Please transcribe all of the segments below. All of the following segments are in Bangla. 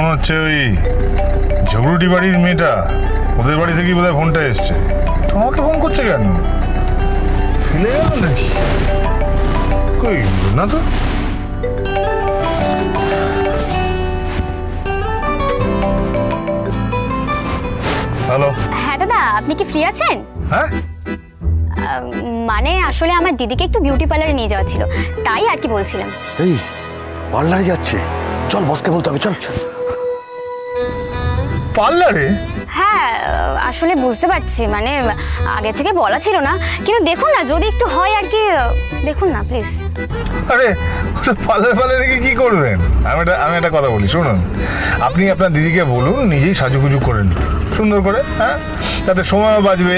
মনে হচ্ছে ওই ঝগড়ুটি বাড়ির মেয়েটা, ওদের বাড়ি থেকেই বোধহয় ফোনটা এসছে। তোমাকে ফোন করছে কেন? ফেলে গেল নাকি? কই না তো। হ্যালো। হ্যাঁ দাদা, আপনি কি ফ্রি আছেন? হ্যাঁ, মানে আসলে আমার দিদিকে একটু বিউটি পার্লারে নিয়ে যাওয়া ছিল, তাই আর কি বলছিলাম। এই পার্লারে যাচ্ছে, চল বসকে বলতে হবে, চল। পার্লারে? হ্যাঁ আসলে বুঝতে পারছি, মানে আগে থেকে বলা ছিল না, কিন্তু দেখুন না যদি একটু হয় আর কি, দেখুন না প্লিজ। আরে পার্লারে গিয়ে কি করবেন? আমি একটা কথা বলি, শুনুন। আপনি আপনার দিদিকে বলুন নিজেই সাজুগুজু করে নিতে, সুন্দর করে। হ্যাঁ, তাতে সময়ও বাঁচবে,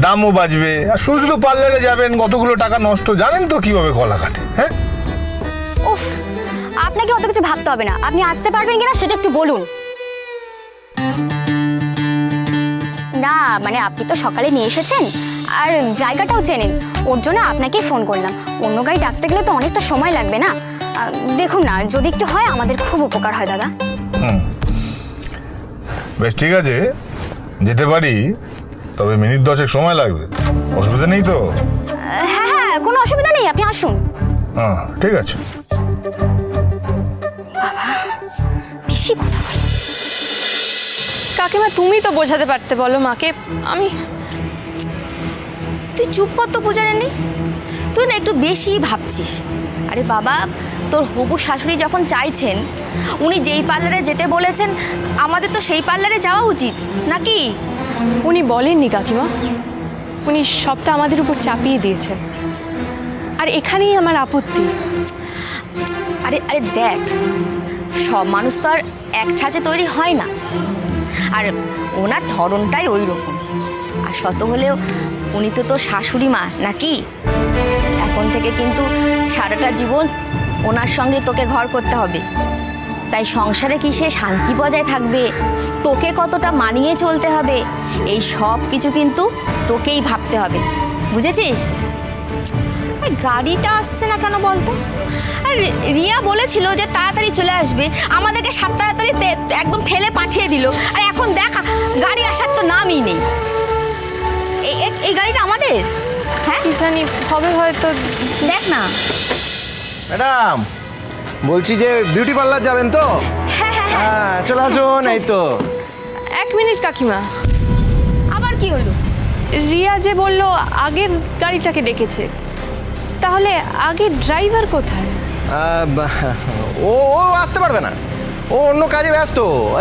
দামও বাঁচবে। আর শুধু শুধু পার্লারে যাবেন, কতগুলো টাকা নষ্ট, জানেন তো কিভাবে গলা কাটে। হ্যাঁ, উফ, আপনাকে অত কিছু ভাবতে হবে না, আপনি আসতে পারবেন কিনা সেটা একটু বলুন না। মানে আপনি তো সকালে নিয়ে এসেছেন আর জায়গাটাও চেনেন, ওর জন্য আপনাকেই ফোন করলাম। অন্য গাড়ি ডাকতে গেলে তো অনেকটা সময় লাগবে না। দেখুন না যদি একটু হয় আমাদের খুব উপকার হয় দাদা। বেশ ঠিক আছে, যেতে পারি, তবে মিনিট 10 সময় লাগবে। অসুবিধা নেই তো? হ্যাঁ হ্যাঁ, কোনো অসুবিধা নেই, আপনি আসুন। হ্যাঁ ঠিক আছে। বেশি কথা বলে। কাকিমা তুমি তো বোঝাতে পারতে, বলো মাকে। আমি তুই চুপ কর তো পূজারানী, তুই না একটু বেশি ভাবছিস। আরে বাবা, তোর হবু শাশুড়ি যখন চাইছেন, উনি যেই পার্লারে যেতে বলেছেন, আমাদের তো সেই পার্লারে যাওয়া উচিত নাকি? উনি বলেননি কাকিমা, উনি সবটা আমাদের উপর চাপিয়ে দিয়েছেন, আর এখানেই আমার আপত্তি। আরে আরে দেখ, সব মানুষ তো আর এক ছাঁচে তৈরি হয় না, আর ওনার ধরনটাই ওই রকম। আর শত হলেও উনি তো তোর শাশুড়ি মা নাকি? এখন থেকে কিন্তু সারাটা জীবন ওনার সঙ্গে তোকে ঘর করতে হবে। তাই সংসারে কি সে শান্তি বজায় থাকবে, তোকে কতটা মানিয়ে চলতে হবে, এই সব কিছু কিন্তু তোকেই ভাবতে হবে, বুঝেছিস? এই গাড়িটা আসছে না কেন বলতো? আর রিয়া বলেছিল যে তাড়াতাড়ি চলে আসবে, আমাদেরকে 7 তাড়াতাড়ি একদম ঠেলে পাঠিয়ে দিল। আর এখন দেখ গাড়ি আসার তো নামই নেই। এই গাড়িটা আমাদের? হ্যাঁ কি জানি হবে হয়তো। দেখ না। ম্যাডাম, বলছি যে বিউটি পার্লার যাবেন তো? হ্যাঁ চলে আসুন। এই তো 1 মিনিট কাকিমা, আবার কি হলো? রিয়া যে বললো আগের গাড়িটাকে ডেকেছে, তাহলে আগের ড্রাইভার কোথায়? ও ও আসতে পারবে না, ও অন্য কাজে ব্যস্ত।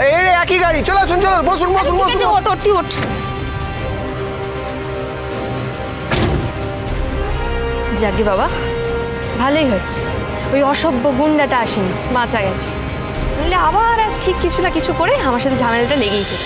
এই একই গাড়ি, চলে আসুন, চলো বসুন বসুন ঠিক আছে, বসুন। ওঠ ওঠ, তুই ওঠ। যাকে বাবা, ভালোই হচ্ছে ওই অসভ্য গুন্ডাটা আসেনি, বাঁচা গেছে। নইলে আবার আজ ঠিক কিছু না কিছু করে আমার সাথে ঝামেলাটা লেগেই যেত।